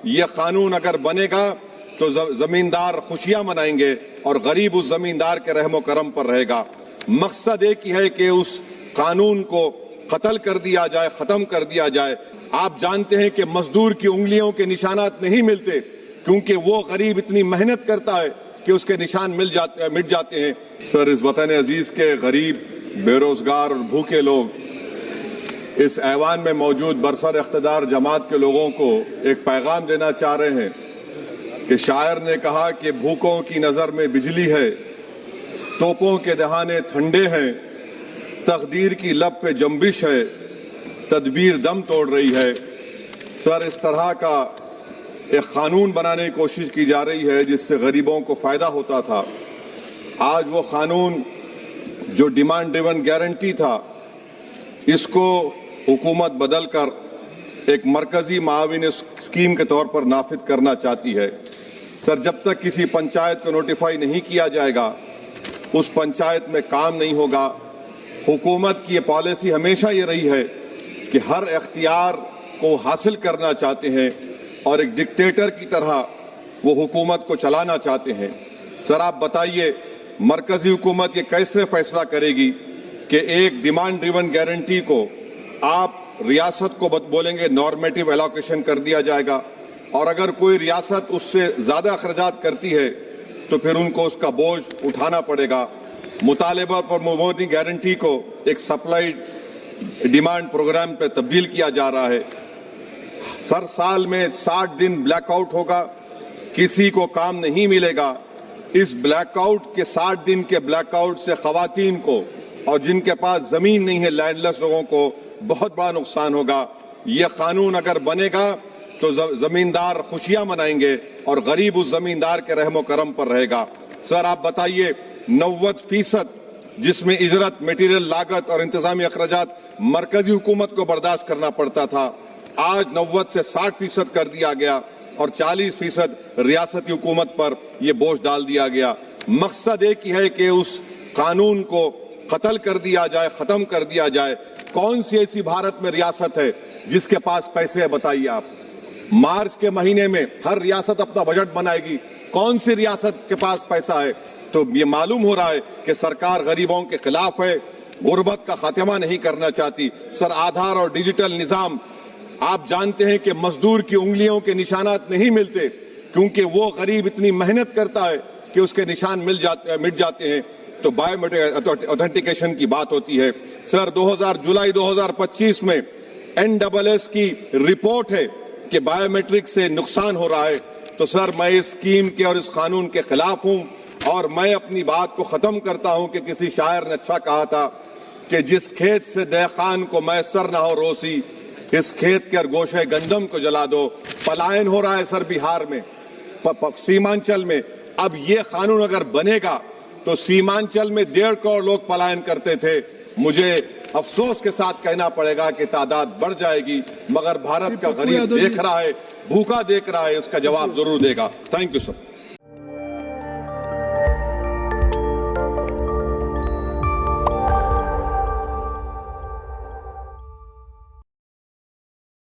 یہ قانون اگر بنے گا تو زمیندار خوشیاں منائیں گے اور غریب اس زمیندار کے رحم و کرم پر رہے گا۔ مقصد ایک ہی ہے کہ اس قانون کو قتل کر دیا جائے، ختم کر دیا جائے۔ آپ جانتے ہیں کہ مزدور کی انگلیوں کے نشانات نہیں ملتے، کیونکہ وہ غریب اتنی محنت کرتا ہے کہ اس کے نشان مٹ جاتے ہیں۔ سر، اس وطن عزیز کے غریب، بے روزگار اور بھوکے لوگ اس ایوان میں موجود برسر اقتدار جماعت کے لوگوں کو ایک پیغام دینا چاہ رہے ہیں کہ شاعر نے کہا کہ بھوکوں کی نظر میں بجلی ہے، توپوں کے دہانے ٹھنڈے ہیں، تقدیر کی لب پہ جنبش ہے، تدبیر دم توڑ رہی ہے۔ سر، اس طرح کا ایک قانون بنانے کی کوشش کی جا رہی ہے جس سے غریبوں کو فائدہ ہوتا تھا۔ آج وہ قانون جو ڈیمانڈ ڈریون گارنٹی تھا، اس کو حکومت بدل کر ایک مرکزی معاون اسکیم کے طور پر نافذ کرنا چاہتی ہے۔ سر، جب تک کسی پنچایت کو نوٹیفائی نہیں کیا جائے گا، اس پنچایت میں کام نہیں ہوگا۔ حکومت کی یہ پالیسی ہمیشہ یہ رہی ہے کہ ہر اختیار کو حاصل کرنا چاہتے ہیں اور ایک ڈکٹیٹر کی طرح وہ حکومت کو چلانا چاہتے ہیں۔ سر، آپ بتائیے مرکزی حکومت یہ کیسے فیصلہ کرے گی کہ ایک ڈیمانڈ ڈریون گارنٹی کو آپ ریاست کو بولیں گے نارمیٹو ایلوکیشن کر دیا جائے گا، اور اگر کوئی ریاست اس سے زیادہ اخراجات کرتی ہے تو پھر ان کو اس کا بوجھ اٹھانا پڑے گا۔ مطالبہ پر مبنی گارنٹی کو ایک سپلائی ڈیمانڈ پروگرام پہ تبدیل کیا جا رہا ہے۔ سر، سال میں 60 دن بلیک آؤٹ ہوگا، کسی کو کام نہیں ملے گا۔ اس بلیک آؤٹ کے 60 دن کے بلیک آؤٹ سے خواتین کو اور جن کے پاس زمین نہیں ہے، لینڈ لیس لوگوں کو بہت بڑا نقصان ہوگا۔ یہ قانون اگر بنے گا تو زمیندار خوشیاں منائیں گے اور غریب اس زمیندار کے رحم و کرم پر رہے گا۔ سر، آپ بتائیے 90% جس میں اجرت، میٹیریل لاگت اور انتظامی اخراجات مرکزی حکومت کو برداشت کرنا پڑتا تھا، آج 90 سے 60% کر دیا گیا اور 40% ریاستی حکومت پر یہ بوجھ ڈال دیا گیا۔ مقصد ایک ہی ہے کہ اس قانون کو قتل کر دیا جائے، ختم کر دیا جائے۔ کون سی ایسی بھارت میں ریاست ہے جس کے پاس پیسے ہے؟ بتائیے آپ۔ مارچ کے مہینے میں ہر ریاست اپنا بجٹ بنائے گی، کون سی ریاست کے پاس پیسہ ہے؟ تو یہ معلوم ہو رہا ہے کہ سرکار غریبوں کے خلاف ہے، غربت کا خاتمہ نہیں کرنا چاہتی۔ سر، آدھار اور ڈیجیٹل نظام، آپ جانتے ہیں کہ مزدور کی انگلیوں کے نشانات نہیں ملتے، کیونکہ وہ غریب اتنی محنت کرتا ہے کہ اس کے نشان مٹ جاتے ہیں۔ تو بایو میٹرک اوتھینٹیکیشن کی بات ہوتی ہے۔ سر، جولائی 2025 میں NSS کی رپورٹ ہے کہ بایو میٹرک سے نقصان ہو رہا ہے۔ تو سر، میں اس اسکیم کے اور اس قانون کے خلاف ہوں، اور میں اپنی بات کو ختم کرتا ہوں کہ کسی شاعر نے اچھا کہا تھا کہ جس کھیت سے دہقان کو میسر نہ ہو روسی، اس کھیت کے گوشے گندم کو جلا دو۔ پلائن ہو رہا ہے سر بہار میں، سیمانچل میں۔ اب یہ قانون اگر بنے گا تو سیمانچل میں 1.5 کروڑ لوگ پلائن کرتے تھے۔ مجھے افسوس کے ساتھ کہنا پڑے گا کہ تعداد بڑھ جائے گی، مگر بھارت کا غریب دیکھ رہا ہے، بھوکا دیکھ رہا ہے، اس کا جواب ضرور دے گا۔ Thank you sir.